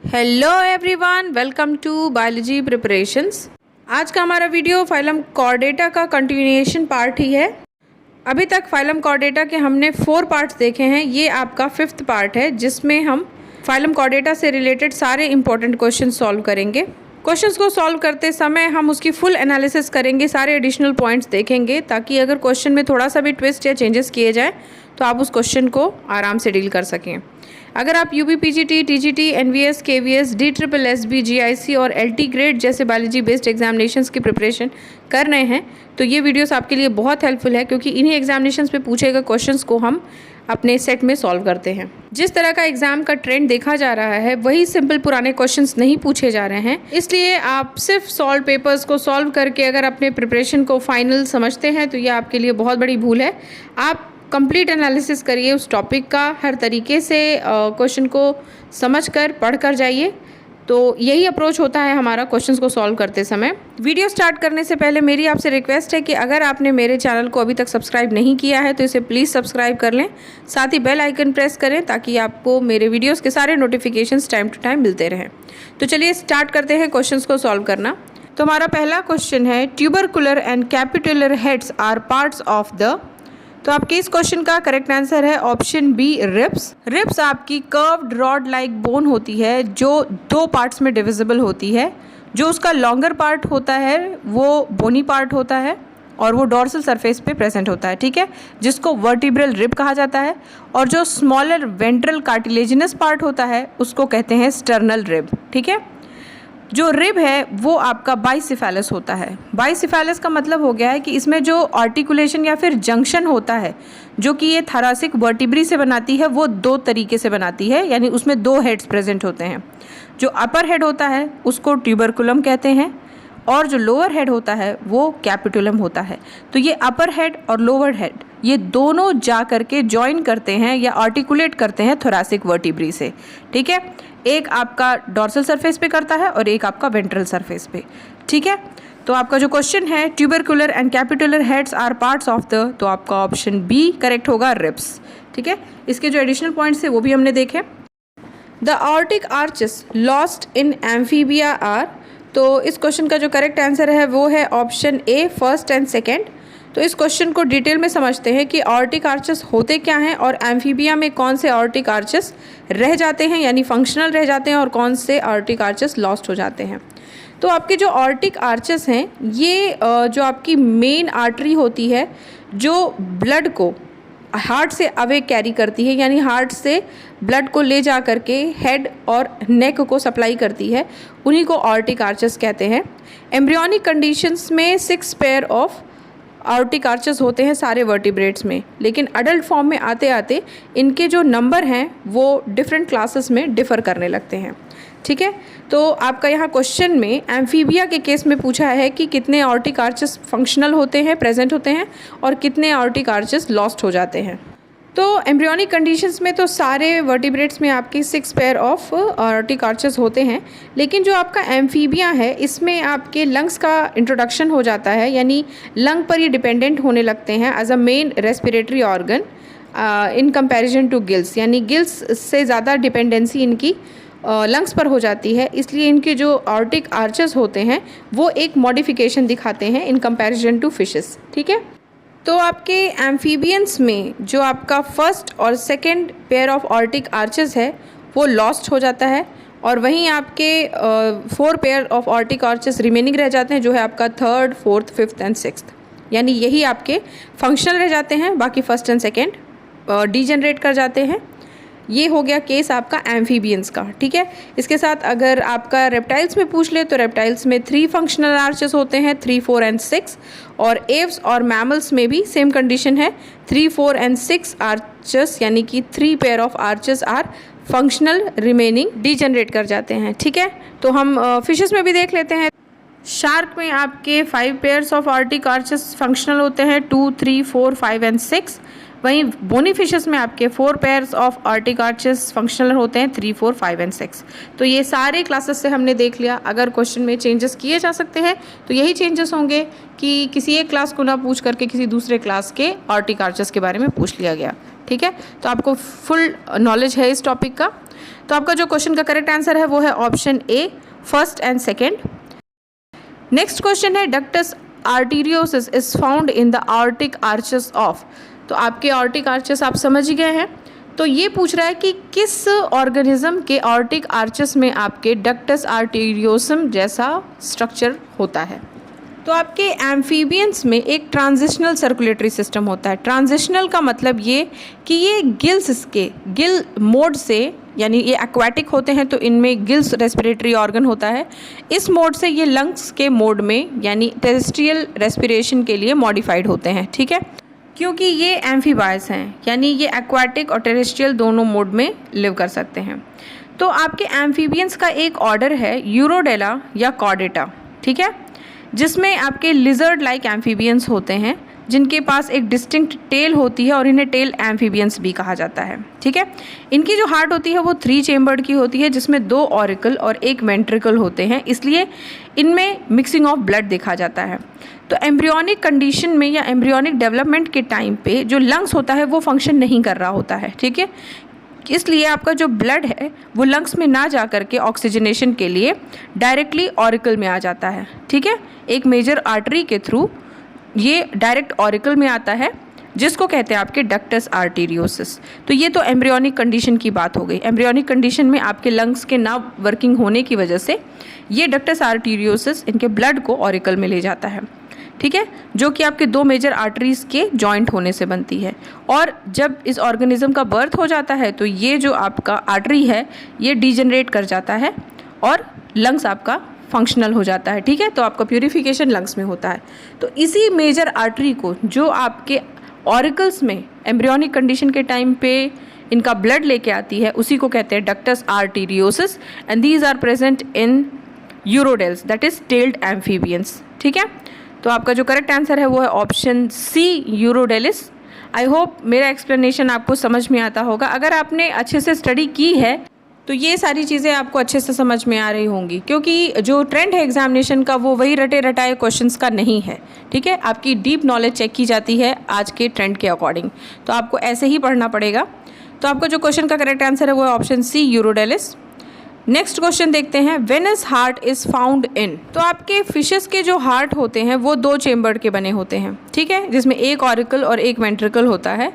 Hello everyone, welcome to biology preparations. आज का हमारा वीडियो फाइलम कॉर्डेटा का कंटिन्यूएशन पार्ट ही है। अभी तक फाइलम कॉर्डेटा के हमने 4 पार्ट्स देखे हैं। ये आपका 5th पार्ट है जिसमें हम फाइलम कॉर्डेटा से रिलेटेड सारे इंपॉर्टेंट क्वेश्चन सॉल्व करेंगे। क्वेश्चंस को सॉल्व करते समय हम उसकी फुल एनालिसिस करेंगे, सारे एडिशनल पॉइंट्स देखेंगे ताकि अगर क्वेश्चन में थोड़ा सा भी ट्विस्ट या चेंजेस किए जाए तो आप उस क्वेश्चन को आराम से डील कर सकें। अगर आप UP PGT, TGT, NVS, KVS, DSSB, GIC और एलटी ग्रेड जैसे बायोलॉजी बेस्ड एग्जामिनेशंस की प्रिपरेशन कर रहे हैं तो ये वीडियोस आपके लिए बहुत हेल्पफुल है, क्योंकि इन्हीं एग्जामिनेशंस पे पूछे गए क्वेश्चंस को हम अपने सेट में सॉल्व करते हैं। जिस तरह का एग्जाम का ट्रेंड देखा जा रहा है वही सिंपल पुराने क्वेश्चंस नहीं पूछे जा रहे हैं, इसलिए आप सिर्फ सॉल्व पेपर्स को सॉल्व करके अगर अपने प्रिपरेशन को फाइनल समझते हैं तो ये आपके लिए बहुत बड़ी भूल है। आप कंप्लीट एनालिसिस करिए उस टॉपिक का, हर तरीके से क्वेश्चन को समझकर पढ़कर जाइए। तो यही अप्रोच होता है हमारा क्वेश्चंस को सॉल्व करते समय। वीडियो स्टार्ट करने से पहले मेरी आपसे रिक्वेस्ट है कि अगर आपने मेरे चैनल को अभी तक सब्सक्राइब नहीं किया है तो इसे प्लीज़ सब्सक्राइब कर लें, साथ ही बेल आइकन प्रेस करें ताकि आपको मेरे वीडियोस के सारे नोटिफिकेशंस टाइम टू टाइम मिलते रहें। तो चलिए स्टार्ट करते हैं क्वेश्चंस को सॉल्व करना। तो हमारा पहला क्वेश्चन है, tubercular and capitular heads are parts of the. तो आपके इस क्वेश्चन का करेक्ट आंसर है ऑप्शन बी, रिब्स। रिब्स आपकी कर्व्ड रॉड लाइक बोन होती है जो 2 पार्ट्स में डिविजिबल होती है। जो उसका लॉन्गर पार्ट होता है वो बोनी पार्ट होता है और वो डॉर्सल सरफेस पे प्रेजेंट होता है, ठीक है, जिसको वर्टिब्रल रिब कहा जाता है। और जो स्मॉलर वेंट्रल कार्टिलेजिनस पार्ट होता है उसको कहते हैं स्टर्नल रिब, ठीक है। जो रिब है वो आपका बाइसिफेलस होता है। बाइसिफेलस का मतलब हो गया है कि इसमें जो आर्टिकुलेशन या फिर जंक्शन होता है जो कि ये थोरैसिक वर्टिब्री से बनाती है वो 2 तरीके से बनाती है, यानी उसमें 2 हेड्स प्रेजेंट होते हैं। जो अपर हेड होता है उसको ट्यूबरकुलम कहते हैं और जो लोअर हेड होता है वो कैपिटुलम होता है। तो ये अपर हेड और लोअर हेड ये दोनों जा करके ज्वाइन करते हैं या आर्टिकुलेट करते हैं थोरैसिक वर्टिब्री से, ठीक है। एक आपका डॉर्सल सरफेस पे करता है और एक आपका वेंट्रल सरफेस पे, ठीक है। तो आपका जो क्वेश्चन है tubercular and capitular heads are parts of the, तो आपका ऑप्शन बी करेक्ट होगा, रिब्स, ठीक है। इसके जो एडिशनल पॉइंट्स थे वो भी हमने देखे। The aortic arches lost in amphibia are. तो इस क्वेश्चन का जो करेक्ट आंसर है वो है option A, first and second. तो इस क्वेश्चन को डिटेल में समझते हैं कि आर्टिक आर्चेस होते क्या हैं और एम्फीबिया में कौन से आर्टिक आर्चेस रह जाते हैं यानी फंक्शनल रह जाते हैं और कौन से आर्टिक आर्चेस लॉस्ट हो जाते हैं। तो आपके जो आर्टिक आर्चेस हैं ये जो आपकी मेन आर्टरी होती है जो ब्लड को हार्ट से अवे कैरी करती है, यानी हार्ट से ब्लड को ले जा करके हेड और नेक को सप्लाई करती है, उन्हीं को आर्टिक आर्चेस कहते हैं। एम्ब्रियोनिक कंडीशंस में 6 पेयर ऑफ आर्टिक आर्चेस होते हैं सारे वर्टिब्रेट्स में, लेकिन अडल्ट फॉर्म में आते आते इनके जो नंबर हैं वो डिफरेंट क्लासेस में डिफ़र करने लगते हैं, ठीक है। तो आपका यहाँ क्वेश्चन में एम्फीबिया के केस में पूछा है कि कितने आर्टिक आर्चेस फंक्शनल होते हैं, प्रेजेंट होते हैं, और कितने आर्टिक आर्चेस लॉस्ट हो जाते हैं। तो एम्ब्रियोनिक कंडीशंस में तो सारे वर्टिब्रेट्स में आपकी 6 पेयर ऑफ आर्टिक आर्चेस होते हैं, लेकिन जो आपका एम्फीबिया है इसमें आपके लंग्स का इंट्रोडक्शन हो जाता है, यानी लंग पर ये डिपेंडेंट होने लगते हैं as a main respiratory organ in comparison to gills, यानी गिल्स से ज़्यादा डिपेंडेंसी इनकी लंग्स पर हो जाती है। इसलिए इनके जो आर्टिक आर्चेस होते हैं वो एक मॉडिफिकेशन दिखाते हैं इन कंपैरिजन टू फिशेस, ठीक है। तो आपके एम्फीबियंस में जो आपका फर्स्ट और second pair of Arctic arches है वो लॉस्ट हो जाता है, और वहीं आपके 4 pair of Arctic arches remaining रह जाते हैं जो है आपका 3rd, 4th, 5th and 6th, यानी यही आपके फंक्शनल रह जाते हैं, बाकी फर्स्ट एंड सेकेंड डीजनरेट कर जाते हैं। ये हो गया केस आपका एम्फीबियंस का, ठीक है। इसके साथ अगर आपका रेप्टाइल्स में पूछ ले तो रेप्टाइल्स में 3 फंक्शनल आर्चेस होते हैं, 3, 4 एंड 6, और एव्स और मैमल्स में भी सेम कंडीशन है, 3, 4 एंड 6 आर्चेस, यानी कि 3 pair of arches are functional, remaining degenerate कर जाते हैं, ठीक है। तो हम फिशेस में भी देख लेते हैं। शार्क में आपके 5 pairs of Arctic arches functional होते हैं, 2, 3, 4, 5 एंड 6। वहीं बोनी फिशेस में आपके 4 pairs of Arctic arches functional होते हैं, 3, 4, 5 एंड 6। तो ये सारे क्लासेस से हमने देख लिया। अगर क्वेश्चन में चेंजेस किए जा सकते हैं तो यही चेंजेस होंगे कि किसी एक क्लास को ना पूछ करके किसी दूसरे क्लास के आर्टिक आर्चेस के बारे में पूछ लिया गया। ठीक है, तो आपको फुल नॉलेज है इस टॉपिक का। तो आपका जो क्वेश्चन का करेक्ट आंसर है वो है option A, first and second. Next question है ductus arteriosus is found in the aortic arches of. तो आपके आर्टिक आर्चेस आप समझ गए हैं, तो ये पूछ रहा है कि किस ऑर्गेनिज्म के आर्टिक आर्चेस में आपके डक्टस आर्टीरियोसम जैसा स्ट्रक्चर होता है। तो आपके एम्फीबियंस में एक ट्रांजिशनल सर्कुलेटरी सिस्टम होता है। ट्रांजिशनल का मतलब ये कि ये गिल्स के गिल मोड से, यानी ये एक्वाटिक होते हैं तो इनमें गिल्स रेस्पिरेटरी ऑर्गन होता है, इस मोड से ये लंग्स के मोड में यानी टेरेस्ट्रियल रेस्पिरेशन के लिए मॉडिफाइड होते हैं। ठीक है, क्योंकि ये एम्फीबायस हैं, यानी ये एक्वाटिक और टेरेस्ट्रियल दोनों मोड में लिव कर सकते हैं। तो आपके एम्फीबियंस का एक ऑर्डर है यूरोडेला या कॉर्डेटा, ठीक है, जिसमें आपके लिजर्ड लाइक एम्फीबियंस होते हैं जिनके पास एक डिस्टिंक्ट टेल होती है और इन्हें टेल एम्फीबियंस भी कहा जाता है। ठीक है, इनकी जो हार्ट होती है वो 3 चेम्बर्ड की होती है जिसमें 2 ऑरिकल और 1 वेंट्रिकल होते हैं, इसलिए इनमें मिक्सिंग ऑफ ब्लड देखा जाता है। तो एम्ब्रियोनिक कंडीशन में या एम्ब्रियोनिक डेवलपमेंट के टाइम पे जो लंग्स होता है वो फंक्शन नहीं कर रहा होता है। ठीक है, इसलिए आपका जो ब्लड है वो लंग्स में ना जा करके ऑक्सीजनेशन के लिए डायरेक्टली ऑरिकल में आ जाता है। ठीक है, एक मेजर आर्टरी के थ्रू ये डायरेक्ट ऑरिकल में आता है जिसको कहते हैं आपके डक्टस आर्टीरियोसिस। तो ये तो एम्ब्रियोनिक कंडीशन की बात हो गई। एम्ब्रियोनिक कंडीशन में आपके लंग्स के ना वर्किंग होने की वजह से ये डक्टस आर्टीरियोसिस इनके ब्लड को ऑरिकल में ले जाता है। ठीक है, जो कि आपके 2 मेजर आर्टरीज के जॉइंट होने से बनती है। और जब इस ऑर्गेनिज्म का बर्थ हो जाता है तो ये जो आपका आर्टरी है ये डिजेनरेट कर जाता है और लंग्स आपका फंक्शनल हो जाता है। ठीक है, तो आपका प्यूरिफिकेशन लंग्स में होता है। तो इसी मेजर आर्टरी को जो आपके ऑरिकल्स में एम्ब्रियोनिक कंडीशन के टाइम पे इनका ब्लड लेके आती है उसी को कहते हैं ductus arteriosus and these are present in urodeles, that is tailed amphibians. ठीक है, तो आपका जो करेक्ट आंसर है वो है ऑप्शन सी, यूरोडेलिस। आई होप मेरा एक्सप्लेनेशन आपको समझ में आता होगा। अगर आपने अच्छे से स्टडी की है तो ये सारी चीज़ें आपको अच्छे से समझ में आ रही होंगी, क्योंकि जो ट्रेंड है एग्जामिनेशन का वो वही रटे रटाए क्वेश्चंस का नहीं है। ठीक है, आपकी डीप नॉलेज चेक की जाती है आज के ट्रेंड के अकॉर्डिंग, तो आपको ऐसे ही पढ़ना पड़ेगा। तो आपका जो क्वेश्चन का करेक्ट आंसर है वो है option C, urodeles. Next question देखते हैं, venous heart is found in. तो आपके फिशेस के जो हार्ट होते हैं वो 2 चेम्बर्ड के बने होते हैं। ठीक है, जिसमें 1 ऑरिकल और 1 वेंट्रिकल होता है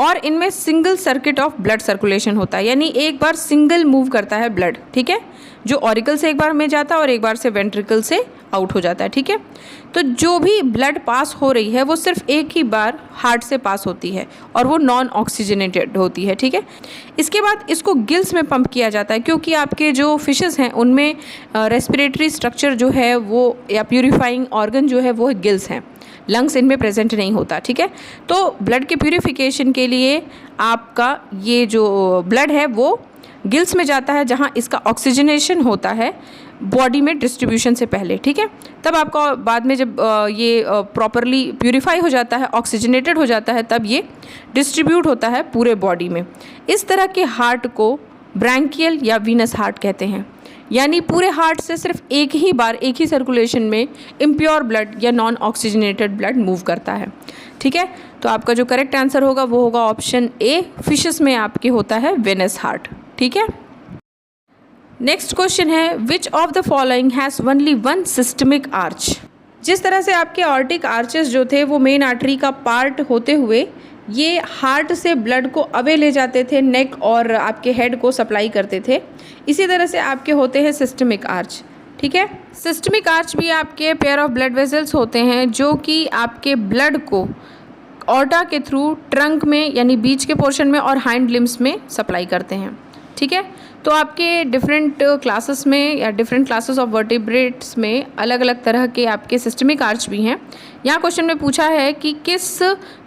और इनमें single circuit of blood circulation होता है, यानी एक बार सिंगल मूव करता है ब्लड। ठीक है, जो ऑरिकल से एक बार में जाता है और एक बार से वेंट्रिकल से आउट हो जाता है। ठीक है, तो जो भी ब्लड पास हो रही है वो सिर्फ एक ही बार हार्ट से पास होती है और वो नॉन ऑक्सीजनेटेड होती है। ठीक है, इसके बाद इसको गिल्स में पंप किया जाता है, क्योंकि आपके जो फिशेस हैं उनमें रेस्पिरेटरी स्ट्रक्चर जो है वो या प्यूरिफाइंग ऑर्गन जो है वो गिल्स हैं, लंग्स इनमें प्रेजेंट नहीं होता। ठीक है, तो ब्लड के प्यूरिफिकेशन के लिए आपका ये जो ब्लड है वो गिल्स में जाता है जहाँ इसका ऑक्सीजनेशन होता है बॉडी में डिस्ट्रीब्यूशन से पहले। ठीक है, तब आपका बाद में जब ये प्रॉपरली प्यूरिफाई हो जाता है, ऑक्सीजनेटेड हो जाता है, तब ये डिस्ट्रीब्यूट होता है पूरे बॉडी में। इस तरह के हार्ट को ब्रैंकियल या वीनस हार्ट कहते हैं, यानी पूरे हार्ट से सिर्फ एक ही बार एक ही सर्कुलेशन में इम्प्योर ब्लड या नॉन ऑक्सीजनेटेड ब्लड मूव करता है। ठीक है, तो आपका जो करेक्ट आंसर होगा वो होगा ऑप्शन ए, फिशेस में आपके होता है वेनस हार्ट। ठीक है, नेक्स्ट क्वेश्चन है, विच of the following has only 1 systemic arch. जिस तरह से आपके ऑर्टिक आर्चेस जो थे वो मेन आर्टरी का पार्ट होते हुए ये हार्ट से ब्लड को अवे ले जाते थे, नेक और आपके हेड को सप्लाई करते थे, इसी तरह से आपके होते हैं सिस्टमिक आर्च। ठीक है, सिस्टमिक आर्च भी आपके पेयर ऑफ ब्लड वेसल्स होते हैं जो कि आपके ब्लड को ऑर्टा के थ्रू ट्रंक में यानी बीच के पोर्शन में और हाइंड लिम्स में सप्लाई करते हैं। ठीक है, तो आपके डिफरेंट क्लासेस में या डिफरेंट क्लासेस ऑफ वर्टिब्रेट्स में अलग अलग तरह के आपके सिस्टमिक आर्च भी हैं। यहाँ क्वेश्चन में पूछा है कि किस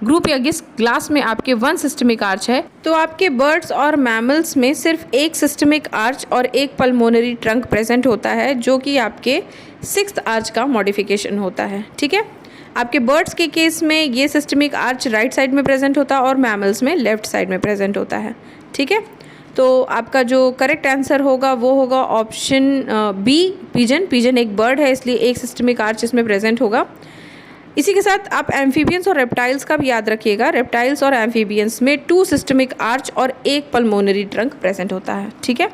ग्रुप या किस क्लास में आपके 1 सिस्टमिक आर्च है। तो आपके बर्ड्स और मैमल्स में सिर्फ 1 सिस्टमिक आर्च और 1 पल्मोनरी ट्रंक प्रेजेंट होता है, जो कि आपके 6th आर्च का मॉडिफिकेशन होता है। ठीक है, आपके बर्ड्स के केस में ये सिस्टमिक आर्च राइट साइड में प्रेजेंट होता है और मैमल्स में लेफ्ट साइड में प्रेजेंट होता है। ठीक है, तो आपका जो करेक्ट आंसर होगा वो होगा ऑप्शन बी, पिजन। पिजन एक बर्ड है इसलिए 1 सिस्टमिक आर्च इसमें प्रेजेंट होगा। इसी के साथ आप एम्फीबियंस और रेप्टाइल्स का भी याद रखिएगा। रेप्टाइल्स और एम्फीबियंस में 2 सिस्टमिक आर्च और 1 पल्मोनरी ट्रंक प्रेजेंट होता है। ठीक है,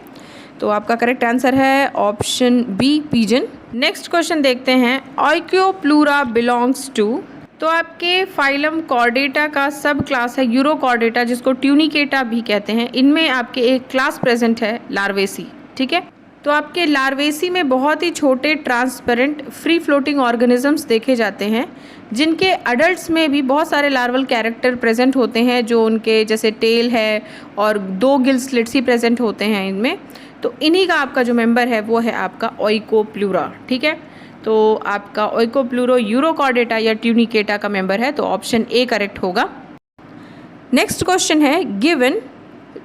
तो आपका करेक्ट आंसर है option B, pigeon. Next question देखते हैं, ओइक्योप्लूरा बिलोंग्स टू। तो आपके फाइलम कॉर्डेटा का सब क्लास है यूरोकॉर्डेटा, जिसको ट्यूनिकेटा भी कहते हैं। इनमें आपके एक क्लास प्रेजेंट है लार्वेसी। ठीक है, तो आपके लार्वेसी में बहुत ही छोटे ट्रांसपेरेंट फ्री फ्लोटिंग ऑर्गेनिजम्स देखे जाते हैं, जिनके अडल्ट्स में भी बहुत सारे लार्वल कैरेक्टर प्रेजेंट होते हैं, जो उनके जैसे टेल है और 2 गिल स्लिट्स ही प्रेजेंट होते हैं इनमें। तो इन्हीं का आपका जो मेंबर है वो है आपका ओइकोप्लूरा। ठीक है, तो आपका ओइकोप्लूरो यूरोकॉर्डेटा या ट्यूनिकेटा का मेंबर है, तो ऑप्शन ए करेक्ट होगा। नेक्स्ट क्वेश्चन है, गिवन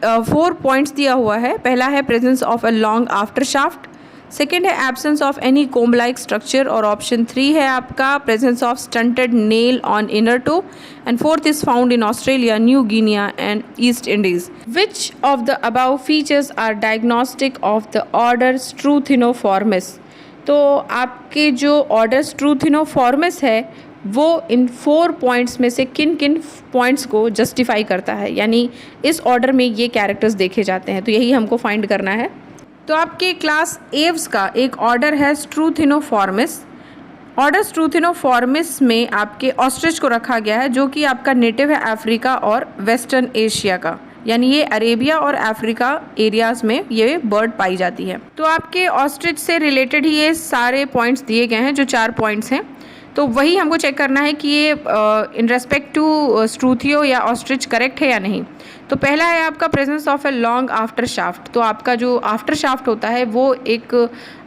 4 पॉइंट्स दिया हुआ है। पहला है presence of a long after shaft, second है absence of any comb like structure, और ऑप्शन 3 है आपका presence of stunted nail on inner toe, and fourth is found in Australia, New Guinea and East Indies. Which of the above features are diagnostic of the order Struthioniformes. तो आपके जो order स्ट्रूथिनोफॉर्मिस है वो इन 4 points में से किन किन points को जस्टिफाई करता है, यानी इस ऑर्डर में ये कैरेक्टर्स देखे जाते हैं, तो यही हमको फाइंड करना है। तो आपके क्लास एव्स का एक ऑर्डर है स्ट्रूथिनोफॉर्मिस। ऑर्डर स्ट्रूथिनोफॉर्मिस में आपके ऑस्ट्रिच को रखा गया है, जो कि आपका नेटिव है अफ्रीका और वेस्टर्न एशिया का, यानी ये अरेबिया और अफ्रीका एरियाज़ में ये बर्ड पाई जाती है। तो आपके ऑस्ट्रिच से रिलेटेड ही ये सारे पॉइंट्स दिए गए हैं, जो 4 पॉइंट्स हैं। तो वही हमको चेक करना है कि ये इन रेस्पेक्ट टू स्ट्रूथियो या ऑस्ट्रिच करेक्ट है या नहीं। तो पहला है आपका presence of a long after shaft. तो आपका जो आफ्टर शाफ्ट होता है वो एक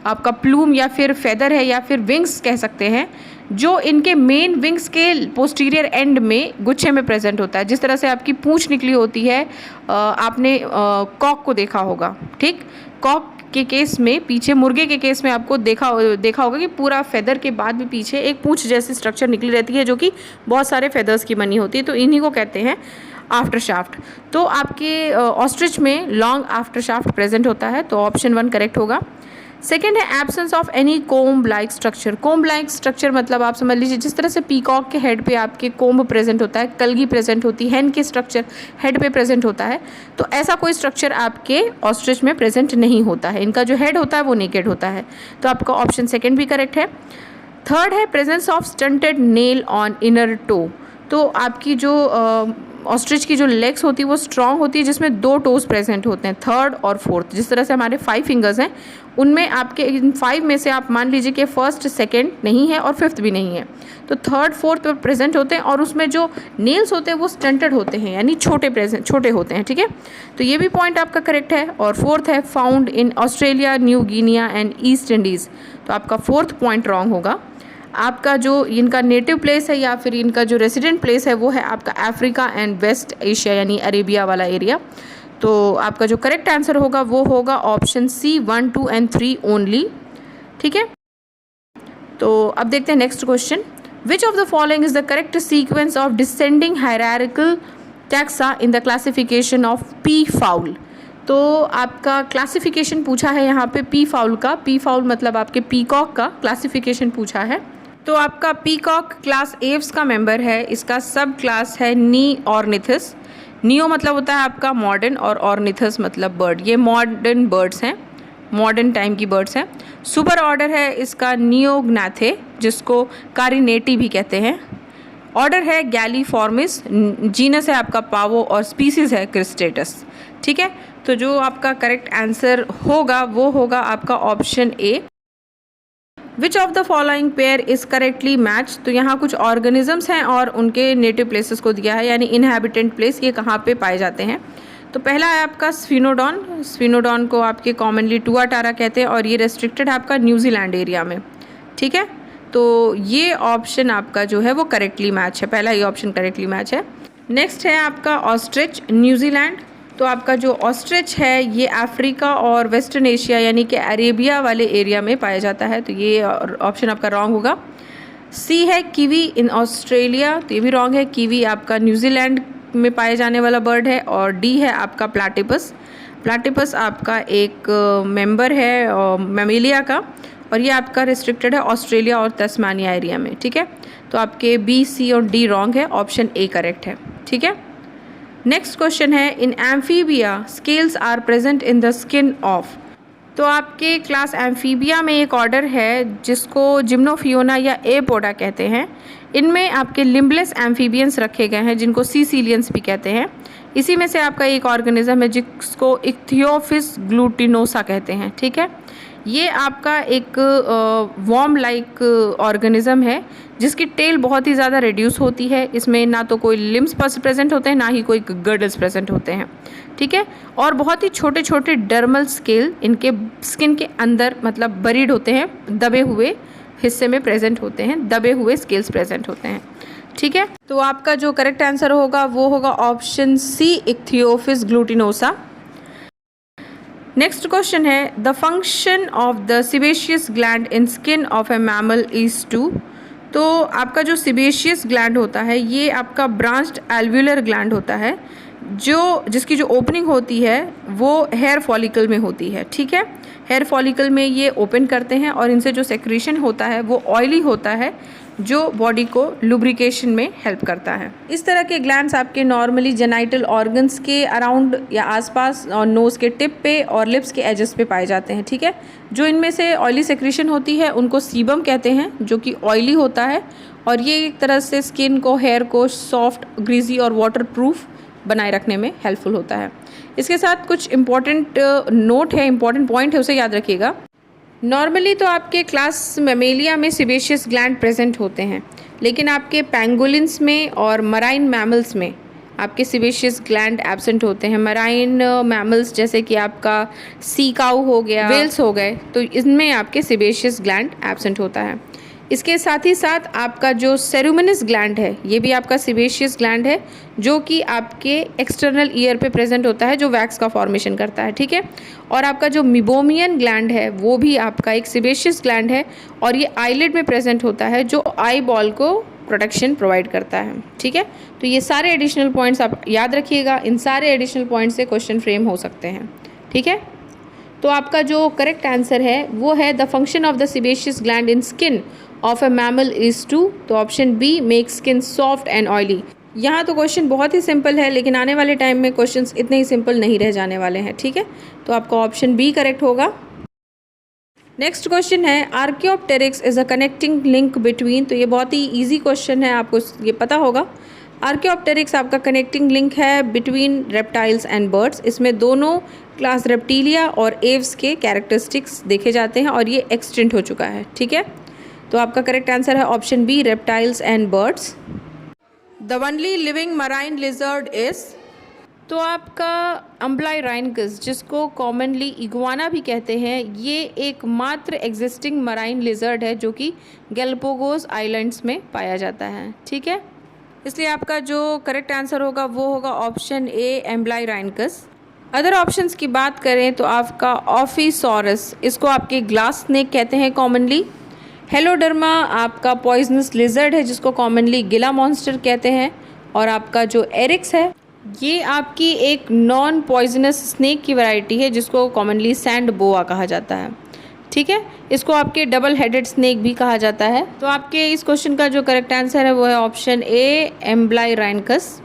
आपका प्लूम या फिर फेदर है या फिर विंग्स कह सकते हैं, जो इनके मेन विंग्स के पोस्टीरियर एंड में गुच्छे में प्रेजेंट होता है। जिस तरह से आपकी पूंछ निकली होती है, आपने कॉक को देखा होगा। ठीक, कॉक के केस में, पीछे मुर्गे के केस में आपको देखा होगा कि पूरा फेदर के बाद भी पीछे एक पूंछ जैसी स्ट्रक्चर निकली रहती है, जो कि बहुत सारे फेदर्स की बनी होती है। तो इन्हीं को कहते हैं आफ्टर शाफ्ट। तो आपके ऑस्ट्रिच में लॉन्ग आफ्टर शाफ्ट प्रेजेंट होता है, तो ऑप्शन 1 करेक्ट होगा। सेकेंड है absence of any comb like structure. Comb like structure मतलब आप समझ लीजिए जिस तरह से पीकॉक के हेड पे आपके कोम्ब प्रेजेंट होता है, कलगी प्रेजेंट होती है, हेन के स्ट्रक्चर हेड पे प्रेजेंट होता है, तो ऐसा कोई स्ट्रक्चर आपके ऑस्ट्रिच में प्रेजेंट नहीं होता है। इनका जो हेड होता है वो नेकेड होता है, तो आपका ऑप्शन 2 भी करेक्ट है। थर्ड है presence of stunted nail on inner toe. तो आपकी जो ऑस्ट्रिच की जो लेग्स होती है वो स्ट्रॉन्ग होती है, जिसमें 2 टोज प्रेजेंट होते हैं, 3rd और 4th। जिस तरह से हमारे 5 फिंगर्स हैं, उनमें आपके इन 5 में से आप मान लीजिए कि 1st 2nd नहीं है और 5th भी नहीं है, तो 3rd 4th पे प्रेजेंट होते हैं, और उसमें जो नेल्स होते हैं वो स्टंटेड होते हैं, यानी छोटे होते हैं। ठीक है, तो ये भी पॉइंट आपका करेक्ट है। और 4th है found in Australia, New Guinea and east Indies, तो आपका 4th पॉइंट रॉन्ग होगा। आपका जो इनका नेटिव प्लेस है या फिर इनका जो रेसिडेंट प्लेस है वो है आपका अफ्रीका एंड वेस्ट एशिया, यानी अरेबिया वाला एरिया। तो आपका जो करेक्ट आंसर होगा वो होगा ऑप्शन सी, 1, 2 एंड 3 ओनली। ठीक है, तो अब देखते हैं next question. Which of the following is the correct sequence of descending hierarchical taxa in the classification of P foul. तो आपका क्लासिफिकेशन पूछा है यहाँ पे पी फाउल का। पी फाउल मतलब आपके पीकॉक का क्लासिफिकेशन पूछा है। तो आपका पीकॉक क्लास एव्स का मेंबर है। इसका सब क्लास है नी ऑर्निथस। नियो मतलब होता है आपका मॉडर्न, और ऑर्निथस मतलब बर्ड। ये मॉडर्न बर्ड्स हैं, मॉडर्न टाइम की बर्ड्स हैं। सुपर ऑर्डर है इसका नियोग्नाथे, जिसको कारिनेटी भी कहते हैं। ऑर्डर है गैलीफॉर्मिस, जीनस है आपका पावो, और स्पीसीज है क्रिस्टेटस। ठीक है, तो जो आपका करेक्ट आंसर होगा वो होगा आपका option A. Which of the following pair is correctly match. तो यहाँ कुछ ऑर्गेनिजम्स हैं और उनके नेटिव प्लेसेस को दिया है, यानी इनहैबिटेंट प्लेस, ये कहाँ पे पाए जाते हैं। तो पहला है आपका स्फिनोडॉन। स्फिनोडॉन को आपके कॉमनली टुआटारा कहते हैं, और ये रेस्ट्रिक्टेड है आपका न्यूजीलैंड एरिया में। ठीक है, तो ये ऑप्शन आपका जो है वो करेक्टली मैच है, पहला ये ऑप्शन करेक्टली मैच है। नेक्स्ट है आपका ऑस्ट्रिच, न्यूजीलैंड। तो आपका जो ऑस्ट्रिच है ये अफ्रीका और वेस्टर्न एशिया यानी कि अरेबिया वाले एरिया में पाया जाता है, तो ये ऑप्शन आपका रॉन्ग होगा। सी है कीवी इन ऑस्ट्रेलिया, तो ये भी रॉन्ग है। कीवी आपका न्यूजीलैंड में पाए जाने वाला बर्ड है। और डी है आपका प्लाटिपस। प्लाटिपस आपका एक मेंबर है मैमेलिया का, और ये आपका रिस्ट्रिक्टेड है ऑस्ट्रेलिया और तस्मानिया एरिया में। ठीक है, तो तो आपके बी, सी और डी रॉन्ग है, ऑप्शन ए करेक्ट है। ठीक है, नेक्स्ट क्वेश्चन है, in amphibia scales are present in the skin of. तो आपके क्लास एम्फीबिया में एक ऑर्डर है जिसको जिम्नोफियोना या एपोडा कहते हैं। इनमें आपके लिम्बलेस एम्फीबियंस रखे गए हैं जिनको सीसीलियंस भी कहते हैं। इसी में से आपका एक ऑर्गेनिज्म है जिसको इक्थियोफिस ग्लूटिनोसा कहते हैं। ठीक है, ये आपका एक वॉर्म लाइक ऑर्गेनिज्म है जिसकी टेल बहुत ही ज़्यादा रिड्यूस होती है। इसमें ना तो कोई लिम्स प्रेजेंट होते हैं, ना ही कोई गर्डल्स प्रेजेंट होते हैं। ठीक है, और बहुत ही छोटे छोटे डर्मल स्केल इनके स्किन के अंदर मतलब बरीड होते हैं, दबे हुए हिस्से में प्रेजेंट होते हैं, दबे हुए स्केल्स प्रेजेंट होते हैं। ठीक है, तो आपका जो करेक्ट आंसर होगा वो होगा option C, Ichthyophis glutinosa. Next question है, the function of the sebaceous gland in skin of a mammal is to. तो आपका जो सीबेशियस ग्लैंड होता है ये आपका ब्रांच्ड एल्व्यूलर ग्लैंड होता है जिसकी जो ओपनिंग होती है वो हेयर फॉलिकल में होती है। ठीक है, हेयर फॉलिकल में ये ओपन करते हैं और इनसे जो सेक्रीशन होता है वो ऑयली होता है जो बॉडी को लुब्रिकेशन में हेल्प करता है। इस तरह के ग्लैंड्स आपके नॉर्मली जेनाइटल ऑर्गन्स के अराउंड या आसपास और नोज़ के टिप पे और लिप्स के एजेस पे पाए जाते हैं। ठीक है, जो इनमें से ऑयली सेक्रीशन होती है उनको सीबम कहते हैं जो कि ऑयली होता है और ये एक तरह से स्किन को, हेयर को सॉफ्ट, ग्रीजी और वाटर प्रूफ बनाए रखने में हेल्पफुल होता है। इसके साथ कुछ इंपॉर्टेंट नोट है, इंपॉर्टेंट पॉइंट है, उसे याद रखिएगा। नॉर्मली तो आपके क्लास मैमेलिया में सीबेशियस ग्लैंड प्रेजेंट होते हैं, लेकिन आपके पैंगोलिन्स में और मराइन मैमल्स में आपके सीबेशियस ग्लैंड एब्सेंट होते हैं। मराइन मैमल्स जैसे कि आपका सी काऊ हो गया, वेल्स हो गए, तो इनमें आपके सीबेशियस ग्लैंड एब्सेंट होता है। इसके साथ ही साथ आपका जो सेरुमिनस ग्लैंड है ये भी आपका सीबेशियस ग्लैंड है जो कि आपके एक्सटर्नल ईयर पे प्रेजेंट होता है, जो वैक्स का फॉर्मेशन करता है। ठीक है, और आपका जो मिबोमियन ग्लैंड है वो भी आपका एक सीबेशियस ग्लैंड है और ये आईलिड में प्रेजेंट होता है जो आई बॉल को प्रोटेक्शन प्रोवाइड करता है। ठीक है, तो ये सारे एडिशनल पॉइंट्स आप याद रखिएगा, इन सारे एडिशनल पॉइंट्स से क्वेश्चन फ्रेम हो सकते हैं। ठीक है, तो आपका जो करेक्ट आंसर है वो है the function of the sebaceous gland in skin of a mammal is to. तो option B, make skin soft and oily. यहाँ तो क्वेश्चन बहुत ही सिंपल है, लेकिन आने वाले टाइम में क्वेश्चंस इतने ही सिंपल नहीं रह जाने वाले हैं। ठीक है, तो आपका ऑप्शन बी करेक्ट होगा। नेक्स्ट क्वेश्चन है, Archaeopteryx is a connecting link between. तो ये बहुत ही ईजी क्वेश्चन है, आपको ये पता होगा। आर्कियोप्टेरिक्स आपका कनेक्टिंग लिंक है बिटवीन रेप्टाइल्स एंड बर्ड्स। इसमें दोनों क्लास रेप्टिलिया और एव्स के कैरेक्टरिस्टिक्स देखे जाते हैं और ये एक्सटिंक्ट हो चुका है। ठीक है, तो आपका करेक्ट आंसर है option B, reptiles and birds. The only living marine lizard is. तो आपका अम्ब्लाइराइनकस, जिसको कॉमनली इग्वाना भी कहते हैं, ये एकमात्र एग्जिस्टिंग मराइन लिजर्ड है जो कि गैलापागोस आइलैंड्स में पाया जाता है। ठीक है, इसलिए आपका जो करेक्ट आंसर होगा वो होगा ऑप्शन ए, एम्ब्लाइराइनकस। अदर ऑप्शंस की बात करें तो आपका ऑफिसॉरस, इसको आपके ग्लास स्नेक कहते हैं कॉमनली। हेलोडर्मा आपका पॉइजनस लिजर्ड है जिसको कॉमनली गिला मॉन्स्टर कहते हैं। और आपका जो एरिक्स है ये आपकी एक नॉन पॉइजनस स्नेक की वैरायटी है जिसको कॉमनली सैंड बोआ कहा जाता है। ठीक है, इसको आपके डबल हेडेड स्नेक भी कहा जाता है। तो आपके इस क्वेश्चन का जो करेक्ट आंसर है वो है ऑप्शन ए, एम्ब्लाइराइनकस।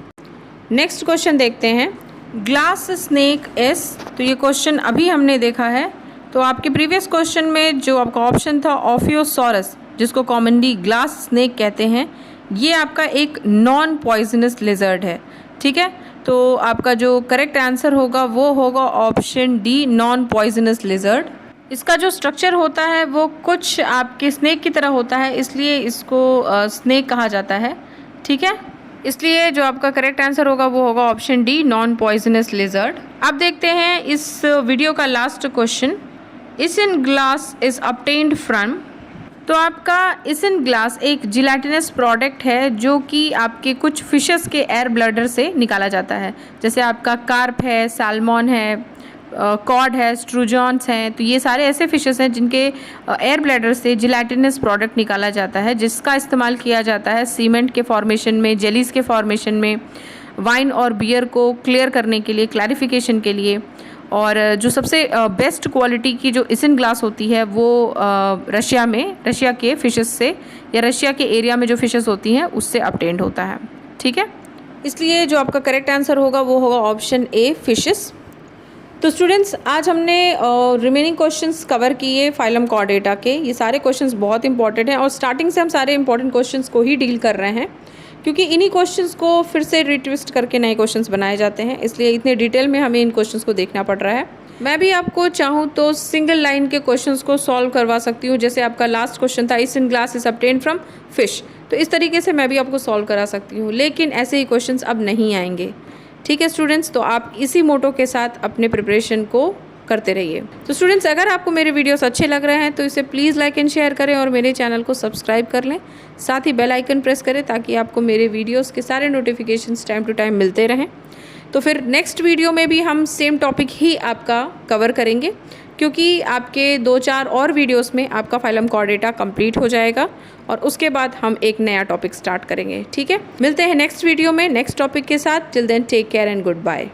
नेक्स्ट क्वेश्चन देखते हैं, ग्लास स्नेक एस। तो ये क्वेश्चन अभी हमने देखा है। तो आपके प्रीवियस क्वेश्चन में जो आपका ऑप्शन था ऑफियोसॉरस, जिसको कॉमनली ग्लास स्नेक कहते हैं, ये आपका एक नॉन पॉइजनस लिजर्ड है। ठीक है, तो आपका जो करेक्ट आंसर होगा वो होगा option D, non poisonous lizard. इसका जो स्ट्रक्चर होता है वो कुछ आपके स्नेक की तरह होता है, इसलिए इसको स्नेक कहा जाता है। ठीक है, इसलिए जो आपका करेक्ट आंसर होगा वो होगा option D, non poisonous lizard. अब देखते हैं इस वीडियो का last question, isinglass is obtained from. तो आपका इसिन ग्लास एक जिलेटिनस प्रोडक्ट है जो कि आपके कुछ फिशेस के एयर ब्लडर से निकाला जाता है। जैसे आपका कार्प है, सैल्मन है, कॉड है, स्ट्रूजॉन्स हैं। तो ये सारे ऐसे फिशेस हैं जिनके एयर ब्लैडर से जिलेटिनस प्रोडक्ट निकाला जाता है, जिसका इस्तेमाल किया जाता है सीमेंट के फॉर्मेशन में, जेलीज़ के फॉर्मेशन में, वाइन और बियर को क्लियर करने के लिए, क्लैरिफिकेशन के लिए। और जो सबसे बेस्ट क्वालिटी की जो इसिनग्लास होती है वो रशिया के फिशेस से या रशिया के एरिया में जो फिशेस होती हैं उससे ऑब्टेन्ड होता है। ठीक है, इसलिए जो आपका करेक्ट आंसर होगा वो होगा ऑप्शन ए, फिशेस। तो स्टूडेंट्स, आज हमने रिमेनिंग क्वेश्चंस कवर किए फाइलम कॉर्डेटा के। ये सारे क्वेश्चंस बहुत इंपॉर्टेंट हैं और स्टार्टिंग से हम सारे इंपॉर्टेंट क्वेश्चंस को ही डील कर रहे हैं, क्योंकि इन्हीं क्वेश्चंस को फिर से रिट्विस्ट करके नए क्वेश्चंस बनाए जाते हैं, इसलिए इतने डिटेल में हमें इन क्वेश्चंस को देखना पड़ रहा है। मैं भी आपको चाहूँ तो सिंगल लाइन के क्वेश्चंस को सॉल्व करवा सकती हूँ। जैसे आपका लास्ट क्वेश्चन था, इसिनग्लास इज ऑब्टेन्ड फ्रॉम फिश, तो इस तरीके से मैं भी आपको सॉल्व करा सकती हूँ, लेकिन ऐसे ही क्वेश्चंस अब नहीं आएंगे। ठीक है स्टूडेंट्स, तो आप इसी मोटो के साथ अपने प्रिपरेशन को करते रहिए। तो स्टूडेंट्स, अगर आपको मेरे वीडियोस अच्छे लग रहे हैं तो इसे प्लीज़ लाइक एंड शेयर करें और मेरे चैनल को सब्सक्राइब कर लें। साथ ही बेल आइकन प्रेस करें ताकि आपको मेरे वीडियोस के सारे नोटिफिकेशंस टाइम टू टाइम मिलते रहें। तो फिर नेक्स्ट वीडियो में भी हम सेम टॉपिक ही आपका कवर करेंगे, क्योंकि आपके 2-4 और वीडियोस में आपका फाइलम कॉर्डेटा कंप्लीट हो जाएगा और उसके बाद हम एक नया टॉपिक स्टार्ट करेंगे। ठीक है, मिलते हैं नेक्स्ट वीडियो में नेक्स्ट टॉपिक के साथ। Till then take care and good bye.